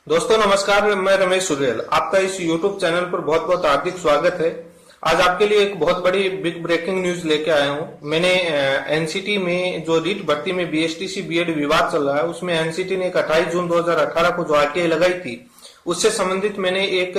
दोस्तों नमस्कार, मैं रमेश सुरेल। आपका इस YouTube चैनल पर बहुत बहुत हार्दिक स्वागत है। आज आपके लिए एक बहुत बड़ी बिग ब्रेकिंग न्यूज लेके आया हूं। मैंने एनसीटी में जो रीट भर्ती में बीएसटीसी बीएड विवाद चल रहा है, उसमें एनसीटी ने एक 28 जून 2018 को जो आरटीआई लगाई थी, उससे संबंधित मैंने एक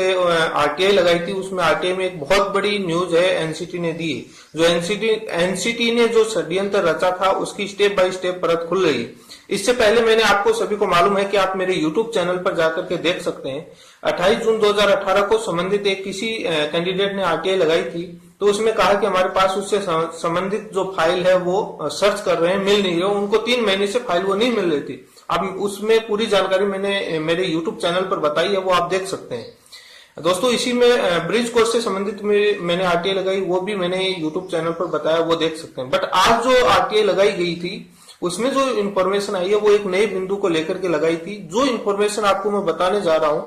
आरटीआई लगाई थी। उसमें आरटीआई में एक बहुत बड़ी न्यूज है एनसीटी ने दी। जो एनसीटी ने जो षड्यंत्र रचा था, उसकी स्टेप बाय स्टेप परत खुल रही। इससे पहले मैंने आपको सभी को मालूम है कि आप मेरे YouTube चैनल पर जाकर के देख सकते हैं। 28 जून 2018 को संबंधित एक किसी कैंडिडेट ने आरटीआई लगाई थी, तो उसमें कहा कि हमारे पास उससे संबंधित जो फाइल है वो सर्च कर रहे हैं, मिल नहीं रही। उनको 3 महीने से फाइल वो नहीं मिल रही थी। अब उसमें पूरी जानकारी मैंने मेरे YouTube चैनल पर बताई है, वो आप देख सकते हैं। दोस्तों इसी में ब्रिज कोर्स से संबंधित मैंने आरटीआई लगाई, वो भी मैंने YouTube चैनल पर बताया, वो देख सकते हैं। बट आज जो आरटीआई लगाई गई थी, उसमें जो इन्फॉर्मेशन आई है वो एक नए बिंदु को लेकर के लगाई थी। जो इन्फॉर्मेशन आपको मैं बताने जा रहा हूं,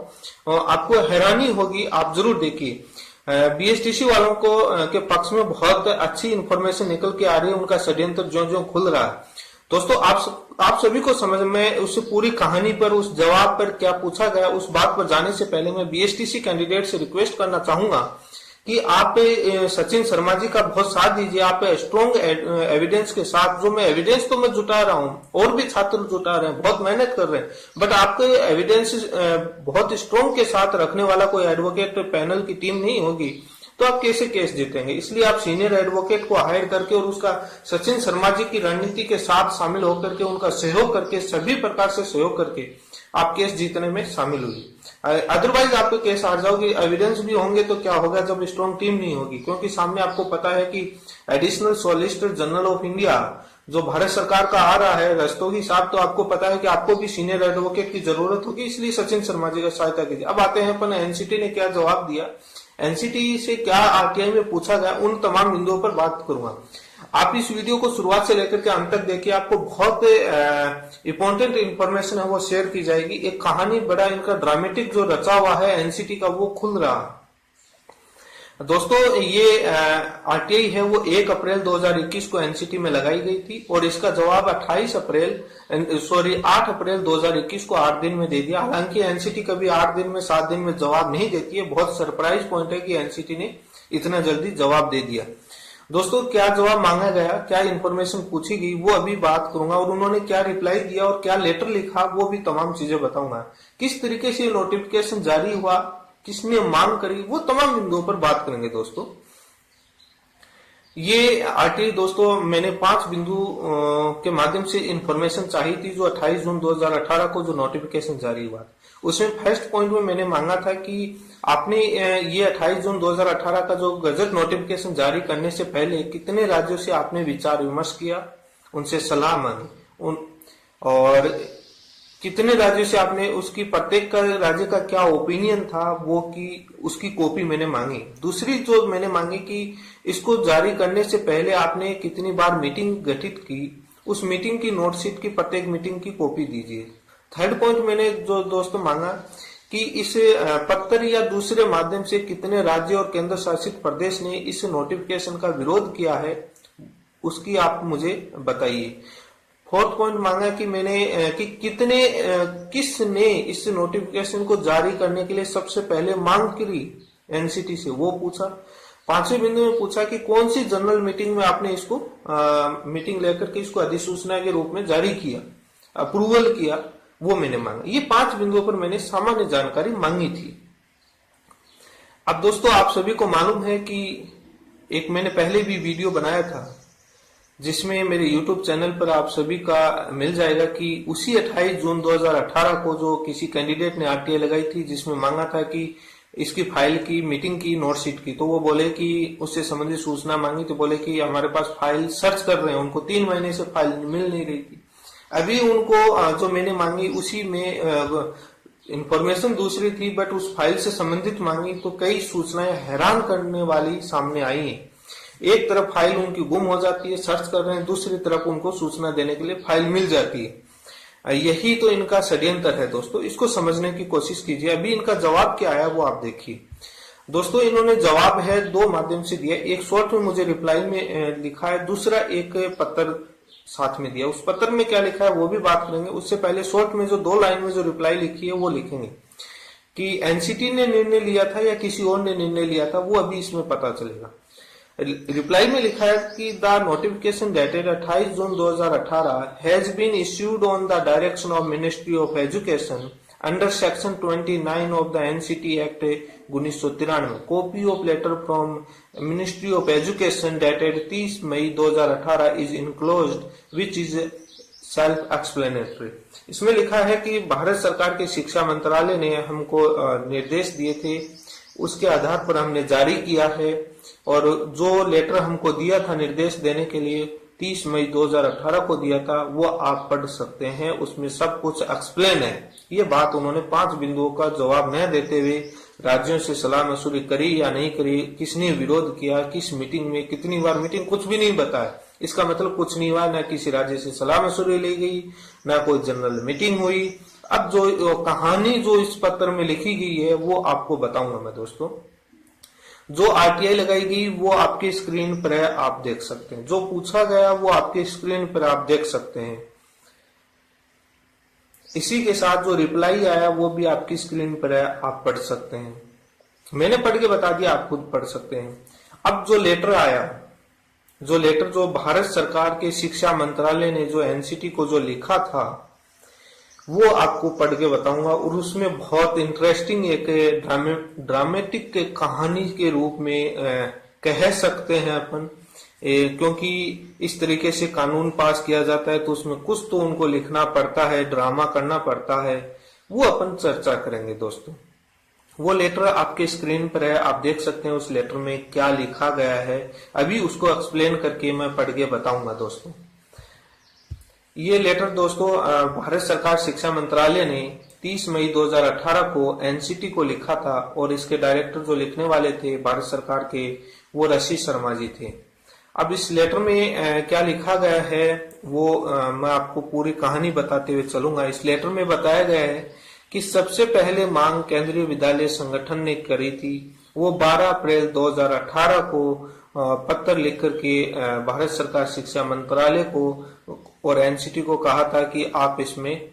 आपको हैरानी होगी, आप जरूर देखिए। बीएसटीसी वालों को के पक्ष में बहुत अच्छी इन्फॉर्मेशन निकल के आ रही है, उनका षड्यंत्र जो जो खुल रहा है। दोस्तों आप सभी को समझ में उस पूरी कहानी पर, उस जवाब पर क्या पूछा गया, उस बात पर जाने से पहले मैं बीएसटीसी कैंडिडेट से रिक्वेस्ट करना चाहूंगा कि आप सचिन शर्मा जी का बहुत साथ दीजिए। आप स्ट्रॉन्ग एविडेंस के साथ, जो मैं एविडेंस तो मैं जुटा रहा हूं और भी छात्र जुटा रहे हैं, बहुत मेहनत कर रहे हैं, बट आपके एविडेंस बहुत स्ट्रॉन्ग के साथ रखने वाला कोई एडवोकेट पैनल की टीम नहीं होगी, तो आप कैसे केस जीतेंगे। इसलिए आप सीनियर एडवोकेट को हायर करके और उसका सचिन शर्मा जी की रणनीति के साथ शामिल होकर के, उनका सहयोग करके, सभी प्रकार से सहयोग करके आप केस जीतने में शामिल हुई। अदरवाइज आपको केस हार जाओगे। एविडेंस भी होंगे तो क्या होगा जब स्ट्रॉन्ग टीम नहीं होगी, क्योंकि सामने आपको पता है कि additional solicitor general of India जो भारत सरकार का आ रहा है, रस्तोगी साहब, तो आपको पता है कि आपको भी सीनियर एडवोकेट की जरूरत होगी, इसलिए सचिन शर्मा जी का सहायता कीजिए। अब आते हैं अपन एनसीटी ने क्या जवाब दिया, एनसीटी से क्या आरटीआई में पूछा गया, उन तमाम बिंदुओं पर बात करूंगा। आप इस वीडियो को शुरुआत से लेकर के अंत तक देखिए, आपको बहुत इंपॉर्टेंट इंफॉर्मेशन है वो शेयर की जाएगी। एक कहानी, बड़ा इनका ड्रामेटिक जो रचा हुआ है एनसीटी का, वो खुल रहा है। दोस्तों ये आरटीआई है वो 1 अप्रैल 2021 को एनसीटी में लगाई गई थी और इसका जवाब 8 अप्रैल 2021 को 8 दिन में दे दिया। हालांकि एनसीटी कभी 8 दिन में, 7 दिन में जवाब नहीं देती है। बहुत सरप्राइज पॉइंट है कि एनसीटी ने इतना जल्दी जवाब दे दिया। दोस्तों क्या जवाब मांगा गया, क्या इन्फॉर्मेशन पूछी गई, वो अभी बात करूंगा, और उन्होंने क्या रिप्लाई दिया और क्या लेटर लिखा, वो भी तमाम चीजें बताऊंगा। किस तरीके से नोटिफिकेशन जारी हुआ, किसने मांग करी, वो तमाम बिंदुओं पर बात करेंगे। दोस्तों ये आरटीआई, दोस्तों मैंने 5 बिंदु के माध्यम से इंफॉर्मेशन चाहिए थी जो 28 जून 2018 को जो नोटिफिकेशन जारी हुआ। उसमें फर्स्ट पॉइंट में मैंने मांगा था कि आपने ये 28 जून 2018 का जो गजट नोटिफिकेशन जारी करने से पहले कितने राज्यों से आपने विचार विमर्श किया, उनसे सलाह मांगी, और कितने राज्यों से आपने उसकी, प्रत्येक का राज्य का क्या ओपिनियन था वो की उसकी कॉपी मैंने मांगी। दूसरी जो मैंने मांगी कि इसको जारी करने से पहले आपने कितनी बार मीटिंग गठित की, उस मीटिंग की नोटशीट की, प्रत्येक मीटिंग की कॉपी दीजिए। थर्ड पॉइंट मैंने जो दोस्तों मांगा कि इस पत्र या दूसरे माध्यम से कितने राज्य और केंद्र शासित प्रदेश ने इस नोटिफिकेशन का विरोध किया है, उसकी आप मुझे बताइए। फोर्थ पॉइंट मांगा कि मैंने कि किसने इस नोटिफिकेशन को जारी करने के लिए सबसे पहले मांग करी एनसीटी से, वो पूछा। 5वें बिंदु में पूछा कि कौन सी जनरल मीटिंग में आपने इसको मीटिंग लेकर के इसको अधिसूचना के रूप में जारी किया, अप्रूवल किया, वो मैंने मांगा। ये 5 बिंदुओं पर मैंने सामान्य जानकारी मांगी थी। अब दोस्तों आप सभी को मालूम है कि एक मैंने पहले भी वीडियो बनाया था जिसमें मेरे YouTube चैनल पर आप सभी का मिल जाएगा कि उसी 28 जून 2018 को जो किसी कैंडिडेट ने आरटीआई लगाई थी, जिसमें मांगा था कि इसकी फाइल की मीटिंग की नोटशीट की, तो वो बोले कि उससे संबंधित सूचना मांगी, तो बोले कि हमारे पास फाइल सर्च कर रहे हैं, उनको 3 महीने से फाइल मिल नहीं रही थी। अभी उनको जो मैंने मांगी उसी में इंफॉर्मेशन दूसरी थी, बट उस फाइल से संबंधित मांगी तो कई सूचनाएं हैरान करने वाली सामने आई है। एक तरफ फाइल उनकी गुम हो जाती है, सर्च कर रहे हैं, दूसरी तरफ उनको सूचना देने के लिए फाइल मिल जाती है। यही तो इनका षड्यंत्र है दोस्तों, इसको समझने की कोशिश कीजिए। अभी इनका जवाब क्या आया वो आप देखिए। दोस्तों इन्होंने जवाब है 2 माध्यम से दिया। एक शॉर्ट में मुझे रिप्लाई में लिखा है, दूसरा एक पत्र साथ में दिया। उस पत्र में क्या लिखा है वो भी बात करेंगे। उससे पहले शॉर्ट में जो 2 लाइन में जो रिप्लाई लिखी है वो लिखेंगे। कि एनसीटी ने निर्णय लिया था या किसी और ने निर्णय लिया था, वो अभी इसमें पता चलेगा। रिप्लाई में लिखा है कि the notification dated 28 June 2018 has been issued on the direction of ministry of education under section 29 of the NCT act 1993। Copy of letter from ministry of education dated 30 May 2018 is enclosed which is self explanatory. इसमें लिखा है कि भारत सरकार के शिक्षा मंत्रालय ने हमको निर्देश दिए थे, उसके आधार पर हमने जारी किया है, और जो लेटर हमको दिया था निर्देश देने के लिए 30 मई 2018 को दिया था, वो आप पढ़ सकते हैं, उसमें सब कुछ एक्सप्लेन है। ये बात उन्होंने 5 बिंदुओं का जवाब न देते हुए राज्यों से सलाह मशवरी करी या नहीं करी, किसने विरोध किया, किस मीटिंग में, कितनी बार मीटिंग, कुछ भी नहीं बताया। इसका मतलब कुछ नहीं हुआ, न किसी राज्य से सलाह मशवरी ली गई, न कोई जनरल मीटिंग हुई। अब जो कहानी जो इस पत्र में लिखी गई है वो आपको बताऊंगा मैं दोस्तों। जो आरटीआई लगाई गई वो आपकी स्क्रीन पर है, आप देख सकते हैं। जो पूछा गया वो आपकी स्क्रीन पर आप देख सकते हैं। इसी के साथ जो रिप्लाई आया वो भी आपकी स्क्रीन पर है, आप पढ़ सकते हैं। मैंने पढ़ के बता दिया, आप खुद पढ़ सकते हैं। अब जो लेटर आया, जो भारत सरकार के शिक्षा मंत्रालय ने जो एनसीटी को जो लिखा था वो आपको पढ़ के बताऊंगा, और उसमें बहुत इंटरेस्टिंग एक ड्रामेटिक कहानी के रूप में कह सकते हैं अपन, क्योंकि इस तरीके से कानून पास किया जाता है तो उसमें कुछ तो उनको लिखना पड़ता है, ड्रामा करना पड़ता है, वो अपन चर्चा करेंगे दोस्तों। वो लेटर आपके स्क्रीन पर है, आप देख सकते हैं उस लेटर में क्या लिखा गया है। अभी उसको एक्सप्लेन करके मैं पढ़ के बताऊंगा दोस्तों। ये लेटर दोस्तों भारत सरकार शिक्षा मंत्रालय ने 30 मई 2018 को एनसीटी को लिखा था, और इसके डायरेक्टर जो लिखने वाले थे भारत सरकार के, वो ऋषि शर्मा जी थे। अब इस लेटर में क्या लिखा गया है वो मैं आपको पूरी कहानी बताते हुए चलूंगा। इस लेटर में बताया गया है कि सबसे पहले मांग केंद्रीय विद्यालय संगठन ने करी थी, वो 12 अप्रैल 2018 को पत्र लिख करके भारत सरकार शिक्षा मंत्रालय को और एनसीटी को कहा था कि आप इसमें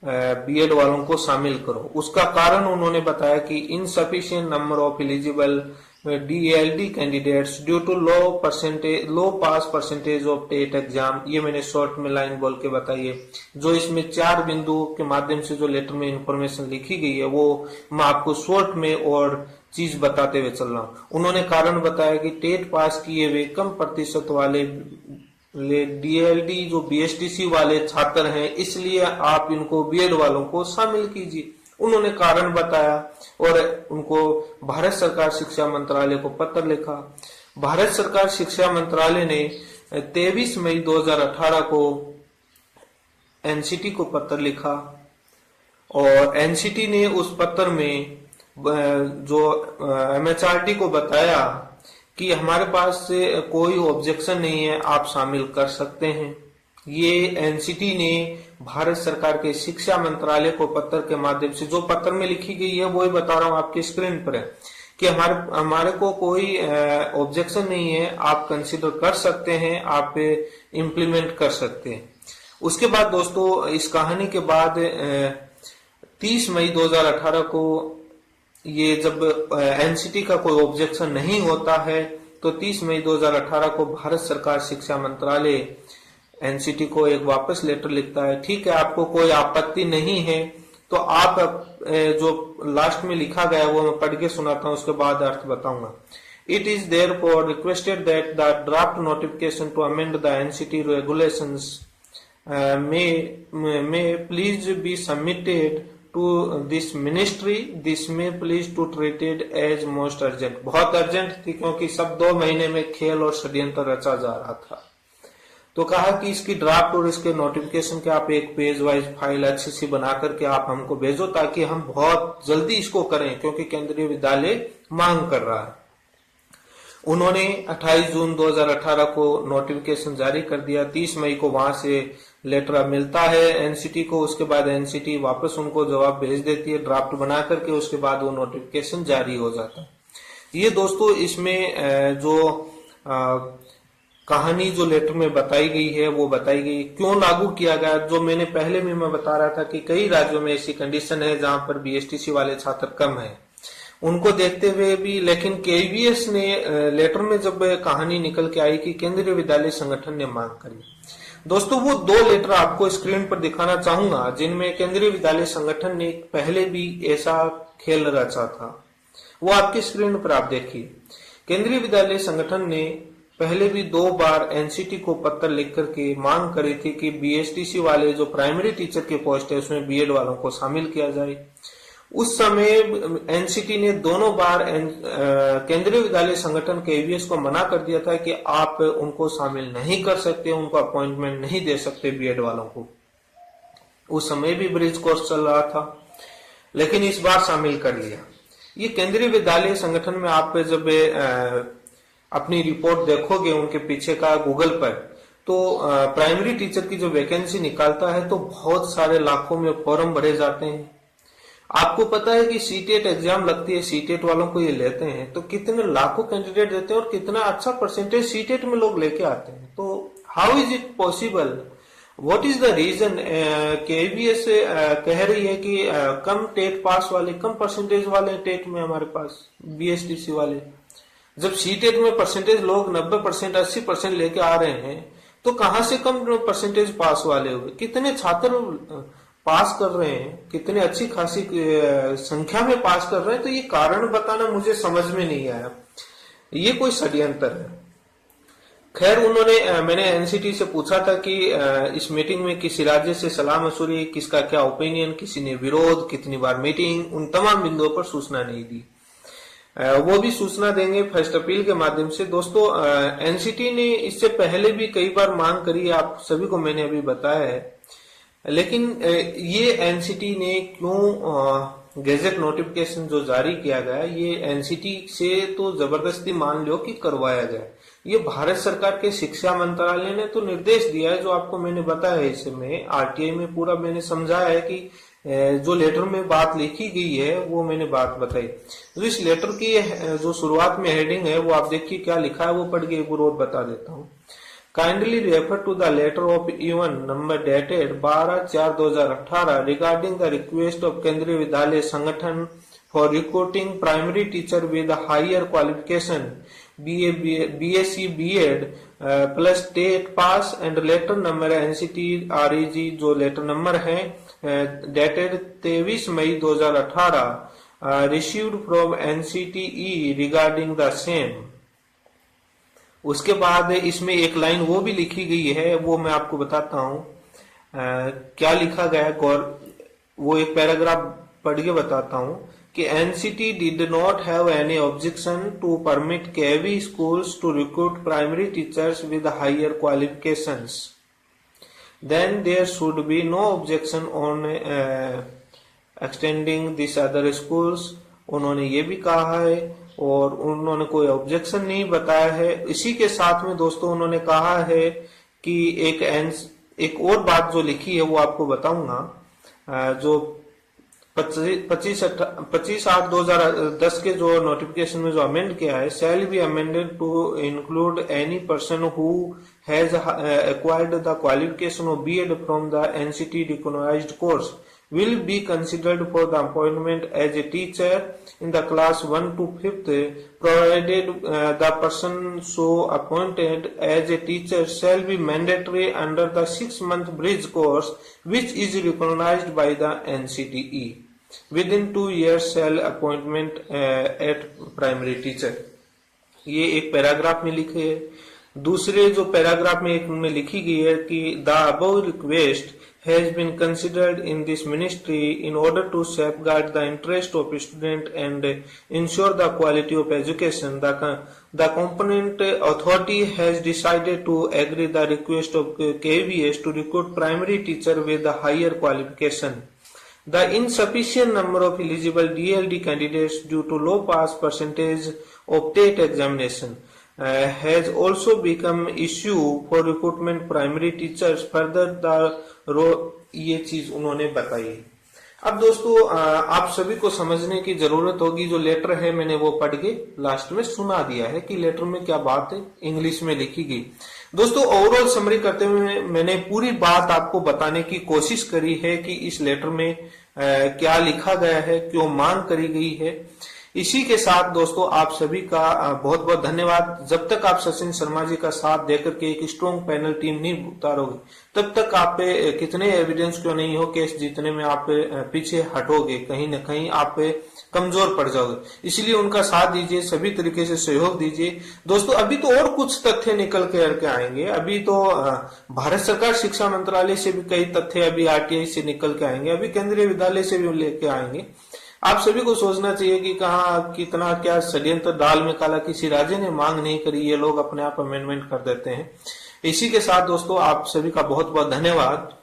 बीएड वालों को शामिल करो। उसका कारण उन्होंने बताया कि insufficient number of eligible DLD candidates due to low pass percentage of TET exam. ये मैंने शॉर्ट में लाइन बोल के बताई है। जो इसमें 4 बिंदुओं के माध्यम से जो लेटर में इंफॉर्मेशन लिखी गई है वो मैं आपको शॉर्ट में और चीज बताते हुए चल रहा हूँ। उन्होंने कारण बताया कि टेट पास किए हुए कम प्रतिशत वाले डीएलडी जो बीएसटीसी वाले छात्र हैं, इसलिए आप इनको बीएड वालों को शामिल कीजिए। उन्होंने कारण बताया और उनको भारत सरकार शिक्षा मंत्रालय को पत्र लिखा। भारत सरकार शिक्षा मंत्रालय ने 23 मई 2018 को एनसीटी को पत्र लिखा, और एनसीटी ने उस पत्र में जो एमएचआरडी को बताया कि हमारे पास से कोई ऑब्जेक्शन नहीं है, आप शामिल कर सकते हैं। ये एनसीटी ने भारत सरकार के शिक्षा मंत्रालय को पत्र के माध्यम से, जो पत्र में लिखी गई है वो ही बता रहा हूं, आपकी स्क्रीन पर है, कि हमारे को कोई ऑब्जेक्शन नहीं है, आप कंसीडर कर सकते हैं, आप इम्प्लीमेंट कर सकते हैं। उसके बाद दोस्तों इस कहानी के बाद 30 मई 2018 को ये जब एनसीटी का कोई ऑब्जेक्शन नहीं होता है तो 30 मई 2018 को भारत सरकार शिक्षा मंत्रालय एनसीटी को एक वापस लेटर लिखता है। ठीक है, आपको कोई आपत्ति नहीं है तो आप जो लास्ट में लिखा गया वो मैं पढ़ के सुनाता हूं, उसके बाद अर्थ बताऊंगा। It is therefore requested that the draft notification to amend the NCT regulations may please be submitted to this ministry. This may please to treated as most urgent. बहुत अर्जेंट थी क्योंकि सब 2 महीने में खेल और षड्यंत्र रचा जा रहा था। तो कहा कि इसकी ड्राफ्ट और इसके नोटिफिकेशन के आप एक पेज वाइज फाइल अच्छी सी बना करके आप हमको भेजो ताकि हम बहुत जल्दी इसको करें, क्योंकि केंद्रीय विद्यालय मांग कर रहा है। उन्होंने 28 जून 2018 को नोटिफिकेशन जारी कर दिया। 30 मई को वहां से लेटर मिलता है एनसीटी को। उसके बाद एनसीटी वापस उनको जवाब भेज देती है ड्राफ्ट बना करके, उसके बाद वो नोटिफिकेशन जारी हो जाता है। ये दोस्तों इसमें जो कहानी जो लेटर में बताई गई है वो बताई गई, क्यों लागू किया गया। जो मैंने पहले भी मैं बता रहा था कि कई राज्यों में ऐसी कंडीशन है जहां पर बीएसटीसी वाले छात्र कम है, उनको देखते हुए भी। लेकिन केवीएस ने लेटर में जब कहानी निकल के आई कि केंद्रीय विद्यालय संगठन ने मांग करी, दोस्तों वो 2 लेटर आपको स्क्रीन पर दिखाना चाहूंगा जिनमें केंद्रीय विद्यालय संगठन ने पहले भी ऐसा खेल रचा था। वो आपकी स्क्रीन पर आप देखिए। केंद्रीय विद्यालय संगठन ने पहले भी 2 बार एनसीटी को पत्र लिख करके मांग करी थी कि बीएसटीसी वाले जो प्राइमरी टीचर के पोस्ट है उसमें बीएड वालों को शामिल किया जाए। उस समय एनसीटी ने दोनों बार केंद्रीय विद्यालय संगठन केवीएस को मना कर दिया था कि आप उनको शामिल नहीं कर सकते, उनको अपॉइंटमेंट नहीं दे सकते बीएड वालों को। उस समय भी ब्रिज कोर्स चल रहा था, लेकिन इस बार शामिल कर लिया। ये केंद्रीय विद्यालय संगठन में आप जब अपनी रिपोर्ट देखोगे उनके पीछे का गूगल पर, तो प्राइमरी टीचर की जो वैकेंसी निकालता है तो बहुत सारे लाखों में फॉर्म भरे जाते हैं। आपको पता है कि सीटेट एग्जाम लगती है, सीटेट वालों को ये लेते हैं तो कितने लाखों कैंडिडेट देते हैं और कितना अच्छा परसेंटेज सीटेट में लोग लेके आते हैं। तो how is it possible, what is the reason. KVS कह रही है कि कम टेट पास वाले, कम परसेंटेज वाले टेट में हमारे पास बीएसटीसी वाले, जब सीटेट में परसेंटेज लोग 90% 80% लेके आ रहे हैं तो कहां से कम परसेंटेज पास वाले हुए। कितने छात्र पास कर रहे हैं, कितने अच्छी खासी संख्या में पास कर रहे हैं। तो ये कारण बताना मुझे समझ में नहीं आया, ये कोई षड्यंत्र है। खैर मैंने एनसीटी से पूछा था कि इस मीटिंग में किसी राज्य से सलाह मशूरी, किसका क्या ओपिनियन, किसी ने विरोध, कितनी बार मीटिंग, उन तमाम बिंदुओं पर सूचना नहीं दी। वो भी सूचना देंगे फर्स्ट अपील के माध्यम से। दोस्तों एनसीटी ने इससे पहले भी कई बार मांग करी, आप सभी को मैंने अभी बताया है। लेकिन ये एनसीटी ने क्यों गैजेट नोटिफिकेशन जो जारी किया गया, ये एनसीटी से तो जबरदस्ती मान लो कि करवाया जाए। ये भारत सरकार के शिक्षा मंत्रालय ने तो निर्देश दिया है, जो आपको मैंने बताया है। इसमें आरटीआई में पूरा मैंने समझाया है कि जो लेटर में बात लिखी गई है वो मैंने बात बताई। तो इस लेटर की जो शुरुआत में हेडिंग है वो आप देखिए क्या लिखा है, वो पढ़ के एक और बता देता हूँ। Kindly refer to the letter of E1 number dated 12/4/2018 regarding the request of Kendriya Vidyalaya Sangathan for recruiting primary teacher with higher qualification BSc B.Ed plus state pass and letter number NCT REG जो letter number है dated 23 May 2018 received from NCTE regarding the same। उसके बाद इसमें एक line वो भी लिखी गई है, वो मैं आपको बताता हूँ क्या लिखा गया है। वो एक पैराग्राफ पढ़ के बताता हूँ कि NCT did not have any objection to permit KV schools to recruit primary teachers with higher qualifications, then there should be no objection on extending this other schools. उन्होंने ये भी कहा है और उन्होंने कोई ऑब्जेक्शन नहीं बताया है। इसी के साथ में दोस्तों उन्होंने कहा है कि एक और बात जो लिखी है वो आपको बताऊंगा, जो 25/8/2010 के जो नोटिफिकेशन में जो अमेंड किया है, shall be amended to include any person who has acquired the qualification of BEd from the NCT recognised course will be considered for the appointment as a teacher in the class 1 to 5th, provided the person so appointed as a teacher shall be mandatory under the 6-month bridge course which is recognized by the NCTE. Within 2 years shall appointment at primary teacher। ये एक paragraph में लिखे है। दूसरे जो paragraph में एक में लिखी गई है कि the above request has been considered in this ministry in order to safeguard the interest of student and ensure the quality of education. The competent authority has decided to agree the request of KVS to recruit primary teacher with a higher qualification. The insufficient number of eligible DLD candidates due to low pass percentage of TET examination has also become issue for recruitment primary teachers. Further the ये चीज उन्होंने बताई। अब दोस्तों आप सभी को समझने की जरूरत होगी। जो लेटर है मैंने वो पढ़ के लास्ट में सुना दिया है कि लेटर में क्या बात है इंग्लिश में लिखी गई। दोस्तों ओवरऑल समरी करते हुए मैंने पूरी बात आपको बताने की कोशिश करी है कि इस लेटर में क्या लिखा गया है, क्यों मांग करी गई है। इसी के साथ दोस्तों आप सभी का बहुत बहुत धन्यवाद। जब तक आप सचिन शर्मा जी का साथ देकर के एक स्ट्रॉन्ग पैनल टीम नहीं उतारोगे तब तक आप पे कितने एविडेंस क्यों नहीं हो, केस जीतने में आप पीछे हटोगे, कहीं ना कहीं आप पे कमजोर पड़ जाओगे। इसलिए उनका साथ दीजिए, सभी तरीके से सहयोग दीजिए। दोस्तों अभी तो और कुछ तथ्य निकल के आएंगे। अभी तो भारत सरकार शिक्षा मंत्रालय से भी कई तथ्य अभी आरटीआई से निकल के आएंगे, अभी केंद्रीय विद्यालय से भी लेके आएंगे। आप सभी को सोचना चाहिए कि कहाँ कितना क्या षड्यंत्र, दाल में काला। किसी राज्य ने मांग नहीं करी, ये लोग अपने आप अमेंडमेंट कर देते हैं। इसी के साथ दोस्तों आप सभी का बहुत बहुत धन्यवाद।